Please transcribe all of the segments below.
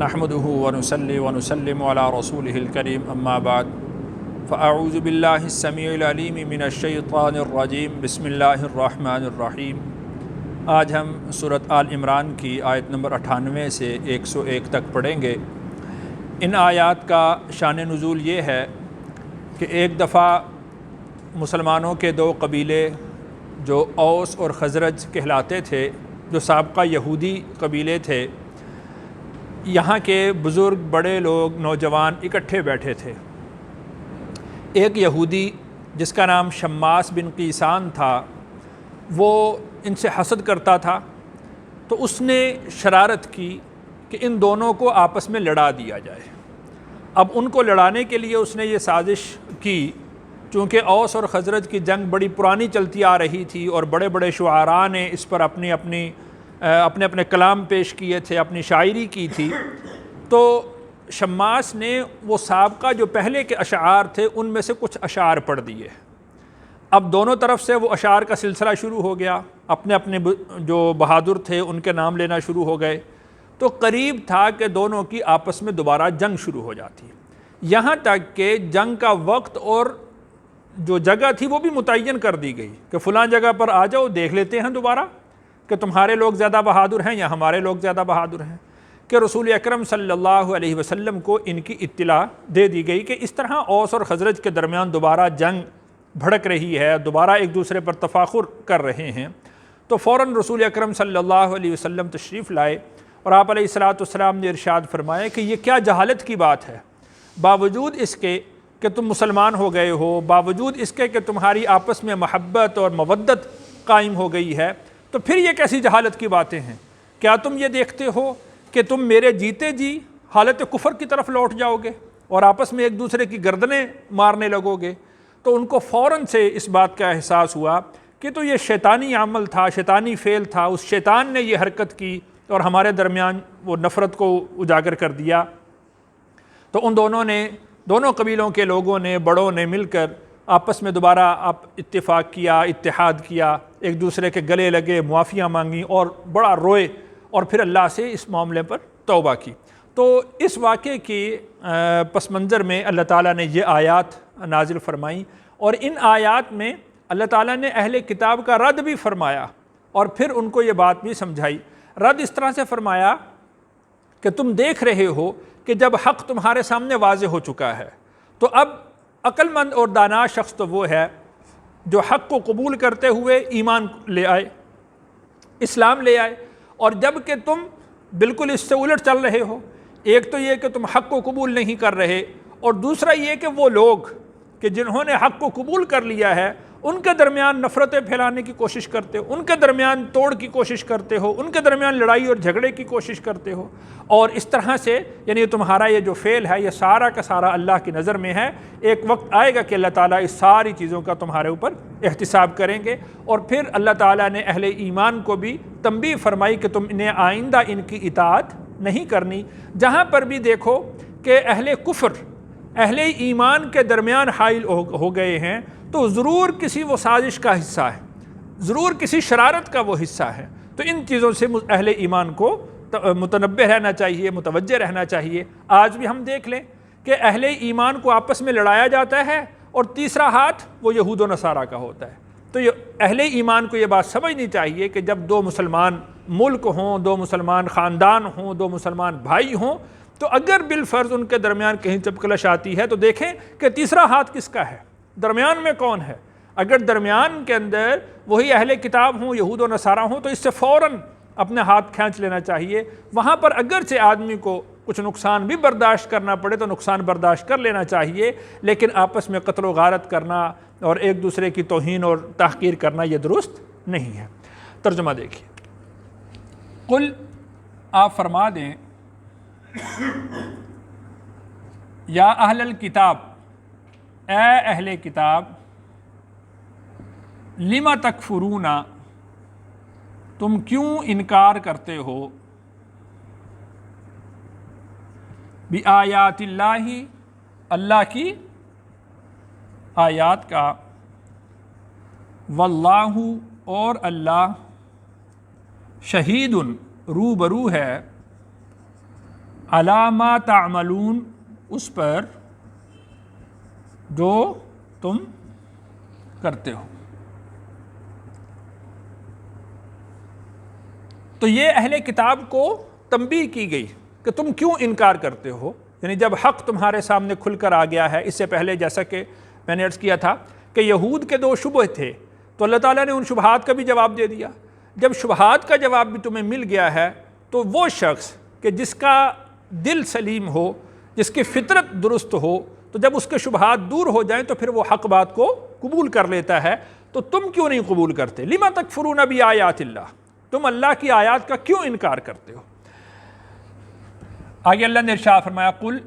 نحمده ونصلي ونسلم على رسوله الكريم اما بعد فاعوذ بالله السميع العليم من الشيطان الرجيم بسم اللہ الرحمن الرحیم۔ آج ہم سورۃ آل عمران کی آیت نمبر 98 سے 101 تک پڑھیں گے۔ ان آیات کا شان نزول یہ ہے کہ ایک دفعہ مسلمانوں کے دو قبیلے جو اوس اور خزرج کہلاتے تھے، جو سابقہ یہودی قبیلے تھے، یہاں کے بزرگ بڑے لوگ نوجوان اکٹھے بیٹھے تھے۔ ایک یہودی جس کا نام شماس بن قیسان تھا، وہ ان سے حسد کرتا تھا، تو اس نے شرارت کی کہ ان دونوں کو آپس میں لڑا دیا جائے۔ اب ان کو لڑانے کے لیے اس نے یہ سازش کی، چونکہ اوس اور خزرج کی جنگ بڑی پرانی چلتی آ رہی تھی اور بڑے بڑے شعراء نے اس پر اپنے کلام پیش کیے تھے، اپنی شاعری کی تھی۔ تو شماس نے وہ سابقہ جو پہلے کے اشعار تھے ان میں سے کچھ اشعار پڑھ دیے۔ اب دونوں طرف سے وہ اشعار کا سلسلہ شروع ہو گیا، اپنے جو بہادر تھے ان کے نام لینا شروع ہو گئے، تو قریب تھا کہ دونوں کی آپس میں دوبارہ جنگ شروع ہو جاتی۔ یہاں تک کہ جنگ کا وقت اور جو جگہ تھی وہ بھی متعین کر دی گئی کہ فلاں جگہ پر آ جاؤ، دیکھ لیتے ہیں دوبارہ کہ تمہارے لوگ زیادہ بہادر ہیں یا ہمارے لوگ زیادہ بہادر ہیں۔ کہ رسول اکرم صلی اللہ علیہ وسلم کو ان کی اطلاع دے دی گئی کہ اس طرح اوس اور خزرج کے درمیان دوبارہ جنگ بھڑک رہی ہے، دوبارہ ایک دوسرے پر تفاخر کر رہے ہیں۔ تو فوراً رسول اکرم صلی اللہ علیہ وسلم تشریف لائے اور آپ علیہ السلام نے ارشاد فرمایا کہ یہ کیا جہالت کی بات ہے، باوجود اس کے کہ تم مسلمان ہو گئے ہو، باوجود اس کے کہ تمہاری آپس میں محبت اور مودت قائم ہو گئی ہے، تو پھر یہ کیسی جہالت کی باتیں ہیں؟ کیا تم یہ دیکھتے ہو کہ تم میرے جیتے جی حالت کفر کی طرف لوٹ جاؤ گے اور آپس میں ایک دوسرے کی گردنیں مارنے لگو گے؟ تو ان کو فوراً سے اس بات کا احساس ہوا کہ تو یہ شیطانی عمل تھا، شیطانی فعل تھا، اس شیطان نے یہ حرکت کی اور ہمارے درمیان وہ نفرت کو اجاگر کر دیا۔ تو ان دونوں قبیلوں کے لوگوں نے، بڑوں نے مل کر آپس میں دوبارہ اتفاق کیا، اتحاد کیا، ایک دوسرے کے گلے لگے، معافیاں مانگیں اور بڑا روئے اور پھر اللہ سے اس معاملے پر توبہ کی۔ تو اس واقعے کی پس منظر میں اللہ تعالیٰ نے یہ آیات نازل فرمائیں، اور ان آیات میں اللہ تعالیٰ نے اہل کتاب کا رد بھی فرمایا اور پھر ان کو یہ بات بھی سمجھائی۔ رد اس طرح سے فرمایا کہ تم دیکھ رہے ہو کہ جب حق تمہارے سامنے واضح ہو چکا ہے، تو اب عقل مند اور دانا شخص تو وہ ہے جو حق کو قبول کرتے ہوئے ایمان لے آئے، اسلام لے آئے۔ اور جب کہ تم بالکل اس سے الٹ چل رہے ہو، ایک تو یہ کہ تم حق کو قبول نہیں کر رہے، اور دوسرا یہ کہ وہ لوگ کہ جنہوں نے حق کو قبول کر لیا ہے ان کے درمیان نفرتیں پھیلانے کی کوشش کرتے ہو، ان کے درمیان توڑ کی کوشش کرتے ہو، ان کے درمیان لڑائی اور جھگڑے کی کوشش کرتے ہو، اور اس طرح سے یعنی تمہارا یہ جو فعل ہے یہ سارا کا سارا اللہ کی نظر میں ہے۔ ایک وقت آئے گا کہ اللہ تعالیٰ اس ساری چیزوں کا تمہارے اوپر احتساب کریں گے۔ اور پھر اللہ تعالیٰ نے اہل ایمان کو بھی تنبیہ فرمائی کہ تم انہیں آئندہ ان کی اطاعت نہیں کرنی۔ جہاں پر بھی دیکھو کہ اہل کفر اہل ایمان کے درمیان حائل ہو گئے ہیں، تو ضرور کسی وہ سازش کا حصہ ہے، ضرور کسی شرارت کا وہ حصہ ہے۔ تو ان چیزوں سے اہل ایمان کو متنبہ رہنا چاہیے، متوجہ رہنا چاہیے۔ آج بھی ہم دیکھ لیں کہ اہل ایمان کو آپس میں لڑایا جاتا ہے اور تیسرا ہاتھ وہ یہود و نصارہ کا ہوتا ہے۔ تو اہل ایمان کو یہ بات سمجھنی چاہیے کہ جب دو مسلمان ملک ہوں، دو مسلمان خاندان ہوں، دو مسلمان بھائی ہوں، تو اگر بالفرض ان کے درمیان کہیں چپکلش آتی ہے تو دیکھیں کہ تیسرا ہاتھ کس کا ہے، درمیان میں کون ہے۔ اگر درمیان کے اندر وہی اہل کتاب ہوں، یہود و نصارہ ہوں، تو اس سے فوراً اپنے ہاتھ کھینچ لینا چاہیے۔ وہاں پر اگرچہ آدمی کو کچھ نقصان بھی برداشت کرنا پڑے تو نقصان برداشت کر لینا چاہیے، لیکن آپس میں قتل و غارت کرنا اور ایک دوسرے کی توہین اور تحقیر کرنا یہ درست نہیں ہے۔ ترجمہ دیکھیے۔ قل، آپ فرما دیں، یا اہل الکتاب، اے اہل کتاب، لم تکفرون، تم کیوں انکار کرتے ہو، بآیات اللہ، اللہ کی آیات کا، واللہ، اور اللہ، شہید، روبرو ہے، علی ما تعملون، اس پر جو تم کرتے ہو۔ تو یہ اہل کتاب کو تنبیہ کی گئی کہ تم کیوں انکار کرتے ہو، یعنی جب حق تمہارے سامنے کھل کر آ گیا ہے۔ اس سے پہلے جیسا کہ میں نے عرض کیا تھا کہ یہود کے 2 شبہ تھے، تو اللہ تعالیٰ نے ان شبہات کا بھی جواب دے دیا۔ جب شبہات کا جواب بھی تمہیں مل گیا ہے تو وہ شخص کہ جس کا دل سلیم ہو، جس کی فطرت درست ہو، تو جب اس کے شبہات دور ہو جائیں تو پھر وہ حق بات کو قبول کر لیتا ہے۔ تو تم کیوں نہیں قبول کرتے؟ لما تکفرون بآیات اللہ، تم اللہ کی آیات کا کیوں انکار کرتے ہو؟ آگے اللہ نے ارشاد فرمایا، قل،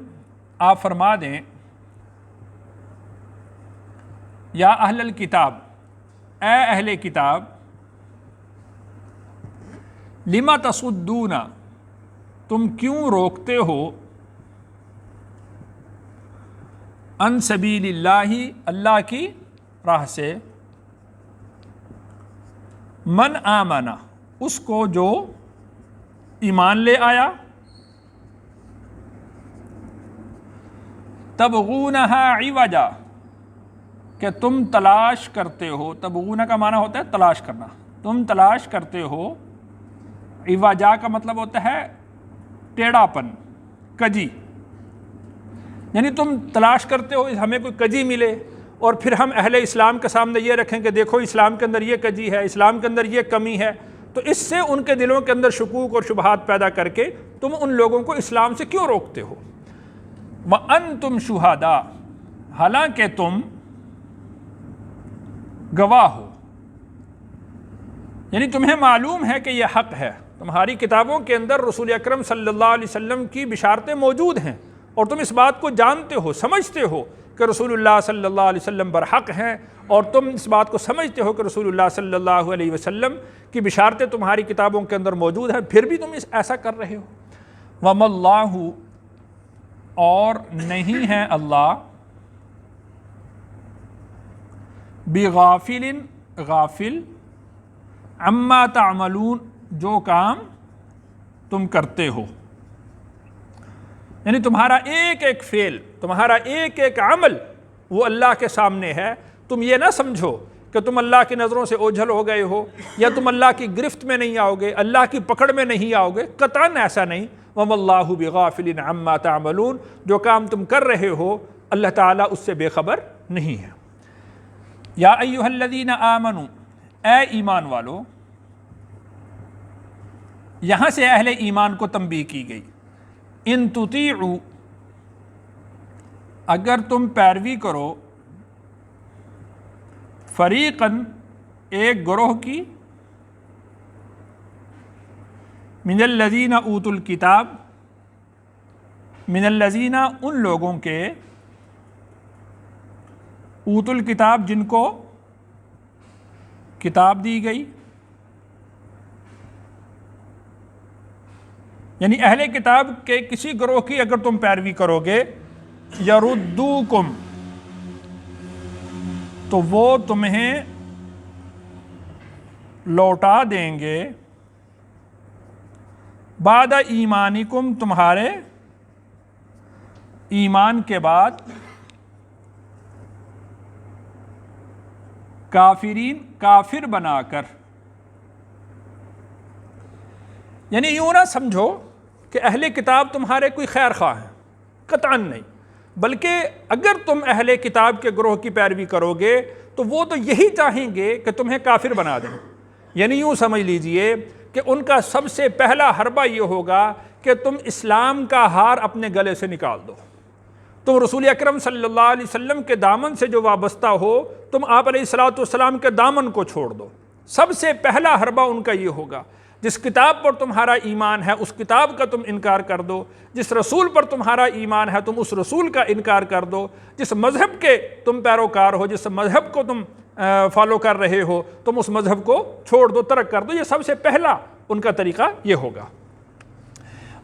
آپ فرما دیں، یا اہل الکتاب، اے اہل کتاب، لما تصدون، تم کیوں روکتے ہو، عن سبیل اللہ، اللہ کی راہ سے، من آمنا، اس کو جو ایمان لے آیا، تبغونہا عوجا، کہ تم تلاش کرتے ہو، تبغونہ کا معنی ہوتا ہے تلاش کرنا، تم تلاش کرتے ہو، عوجا کا مطلب ہوتا ہے ٹیڑھا پن، کجی، یعنی تم تلاش کرتے ہو ہمیں کوئی کجی ملے اور پھر ہم اہل اسلام کے سامنے یہ رکھیں کہ دیکھو اسلام کے اندر یہ کجی ہے، اسلام کے اندر یہ کمی ہے، تو اس سے ان کے دلوں کے اندر شکوک اور شبہات پیدا کر کے تم ان لوگوں کو اسلام سے کیوں روکتے ہو؟ وَأَنْتُمْ شُهَدَاء، حالانکہ تم گواہ ہو، یعنی تمہیں معلوم ہے کہ یہ حق ہے، تمہاری کتابوں کے اندر رسول اکرم صلی اللہ علیہ وسلم کی بشارتیں موجود ہیں اور تم اس بات کو جانتے ہو، سمجھتے ہو کہ رسول اللہ صلی اللہ علیہ وسلم برحق ہیں، اور تم اس بات کو سمجھتے ہو کہ رسول اللہ صلی اللہ علیہ وسلم کی بشارتیں تمہاری کتابوں کے اندر موجود ہیں، پھر بھی تم ایسا کر رہے ہو۔ وَمَا اللَّهُ، اور نہیں ہے اللہ، بغافل، غافل، عما تعملون، جو کام تم کرتے ہو، یعنی تمہارا ایک ایک فعل، تمہارا ایک ایک عمل وہ اللہ کے سامنے ہے۔ تم یہ نہ سمجھو کہ تم اللہ کی نظروں سے اوجھل ہو گئے ہو یا تم اللہ کی گرفت میں نہیں آؤ گے، اللہ کی پکڑ میں نہیں آؤ گے، قطعاً ایسا نہیں۔ وَمَا اللَّهُ بِغَافِلٍ عَمَّا تَعْمَلُونَ، جو کام تم کر رہے ہو اللہ تعالیٰ اس سے بے خبر نہیں ہے۔ یا ایھا الذین آمنوا، اے ایمان والو، یہاں سے اہل ایمان کو تنبیہ کی گئی، ان تطیعوا، اگر تم پیروی کرو، فریقاً، ایک گروہ کی، من الذین اوتوا الکتاب، من الذین، ان لوگوں کے، اوتوا الکتاب، جن کو کتاب دی گئی، یعنی اہل کتاب کے کسی گروہ کی اگر تم پیروی کرو گے، یردوکم، تو وہ تمہیں لوٹا دیں گے، بعد ایمانکم، تمہارے ایمان کے بعد، کافرین، کافر بنا کر، یعنی یوں نہ سمجھو کہ اہل کتاب تمہارے کوئی خیر خواہ ہیں، قطعاً نہیں، بلکہ اگر تم اہل کتاب کے گروہ کی پیروی کرو گے تو وہ تو یہی چاہیں گے کہ تمہیں کافر بنا دیں، یعنی یوں سمجھ لیجئے کہ ان کا سب سے پہلا حربہ یہ ہوگا کہ تم اسلام کا ہار اپنے گلے سے نکال دو، تم رسول اکرم صلی اللہ علیہ وسلم کے دامن سے جو وابستہ ہو تم آپ علیہ الصلوۃ والسلام کے دامن کو چھوڑ دو۔ سب سے پہلا حربہ ان کا یہ ہوگا، جس کتاب پر تمہارا ایمان ہے اس کتاب کا تم انکار کر دو، جس رسول پر تمہارا ایمان ہے تم اس رسول کا انکار کر دو، جس مذہب کے تم پیروکار ہو، جس مذہب کو تم فالو کر رہے ہو تم اس مذہب کو چھوڑ دو، ترک کر دو۔ یہ سب سے پہلا ان کا طریقہ یہ ہوگا۔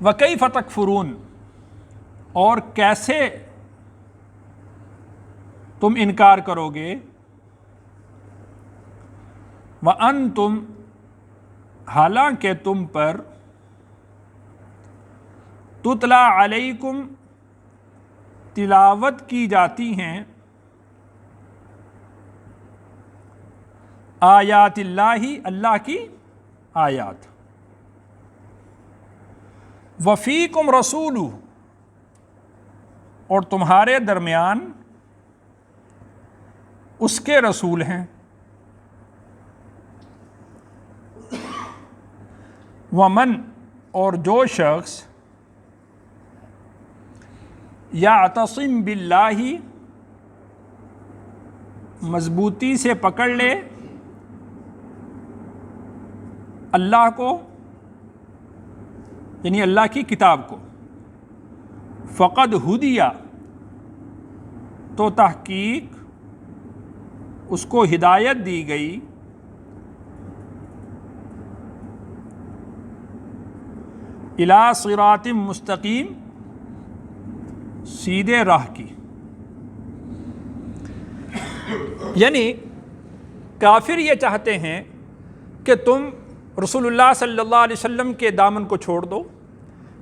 وَكَيْفَ تَكْفُرُونَ، اور کیسے تم انکار کرو گے، وَأَنْتُمْ، حالانکہ تم پر، تتلا علیکم تلاوت کی جاتی ہیں آیات اللہ اللہ کی آیات، وفیکم رسول اور تمہارے درمیان اس کے رسول ہیں، ومن اور جو شخص یعتصم باللہ مضبوطی سے پکڑ لے اللہ کو، یعنی اللہ کی کتاب کو، فقد ہدیہ تو تحقیق اس کو ہدایت دی گئی، الی صراط مستقیم سیدھے راہ کی۔ یعنی کافر یہ چاہتے ہیں کہ تم رسول اللہ صلی اللہ علیہ وسلم کے دامن کو چھوڑ دو،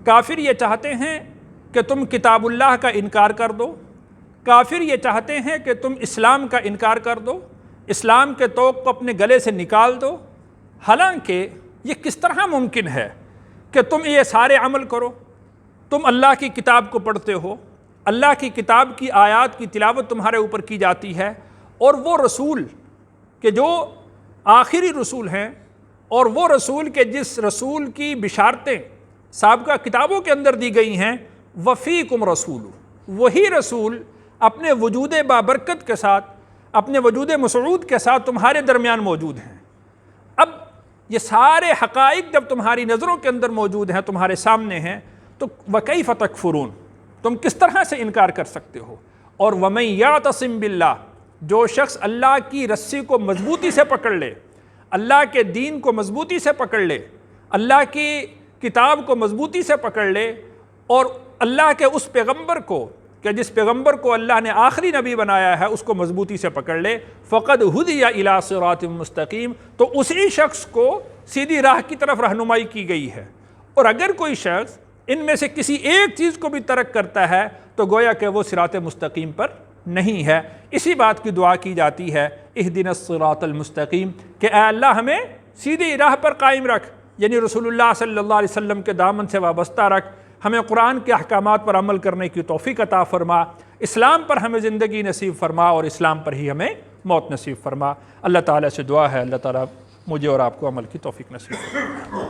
کافر یہ چاہتے ہیں کہ تم کتاب اللہ کا انکار کر دو، کافر یہ چاہتے ہیں کہ تم اسلام کا انکار کر دو، اسلام کے طوق کو اپنے گلے سے نکال دو۔ حالانکہ یہ کس طرح ممکن ہے کہ تم یہ سارے عمل کرو؟ تم اللہ کی کتاب کو پڑھتے ہو، اللہ کی کتاب کی آیات کی تلاوت تمہارے اوپر کی جاتی ہے، اور وہ رسول کہ جو آخری رسول ہیں، اور وہ رسول کہ جس رسول کی بشارتیں سابقہ کتابوں کے اندر دی گئی ہیں، وفیکم رسول، وہی رسول اپنے وجود بابرکت کے ساتھ، اپنے وجود مسعود کے ساتھ تمہارے درمیان موجود ہیں۔ اب یہ سارے حقائق جب تمہاری نظروں کے اندر موجود ہیں، تمہارے سامنے ہیں، تو وَكَيْفَ تَكْفُرُونَ، تم کس طرح سے انکار کر سکتے ہو؟ اور وَمَن يَعْتَصِم بِاللَّهِ، جو شخص اللہ کی رسی کو مضبوطی سے پکڑ لے، اللہ کے دین کو مضبوطی سے پکڑ لے، اللہ کی کتاب کو مضبوطی سے پکڑ لے، اور اللہ کے اس پیغمبر کو کہ جس پیغمبر کو اللہ نے آخری نبی بنایا ہے اس کو مضبوطی سے پکڑ لے، فقد ہدی الی صراط مستقیم، تو اسی شخص کو سیدھی راہ کی طرف رہنمائی کی گئی ہے۔ اور اگر کوئی شخص ان میں سے کسی ایک چیز کو بھی ترک کرتا ہے تو گویا کہ وہ صراط مستقیم پر نہیں ہے۔ اسی بات کی دعا کی جاتی ہے، اہدنا الصراط المستقیم، کہ اے اللہ ہمیں سیدھی راہ پر قائم رکھ، یعنی رسول اللہ صلی اللہ علیہ وسلم کے دامن سے وابستہ رکھ، ہمیں قرآن کے احکامات پر عمل کرنے کی توفیق عطا فرما، اسلام پر ہمیں زندگی نصیب فرما، اور اسلام پر ہی ہمیں موت نصیب فرما۔ اللہ تعالیٰ سے دعا ہے اللہ تعالیٰ مجھے اور آپ کو عمل کی توفیق نصیب فرما۔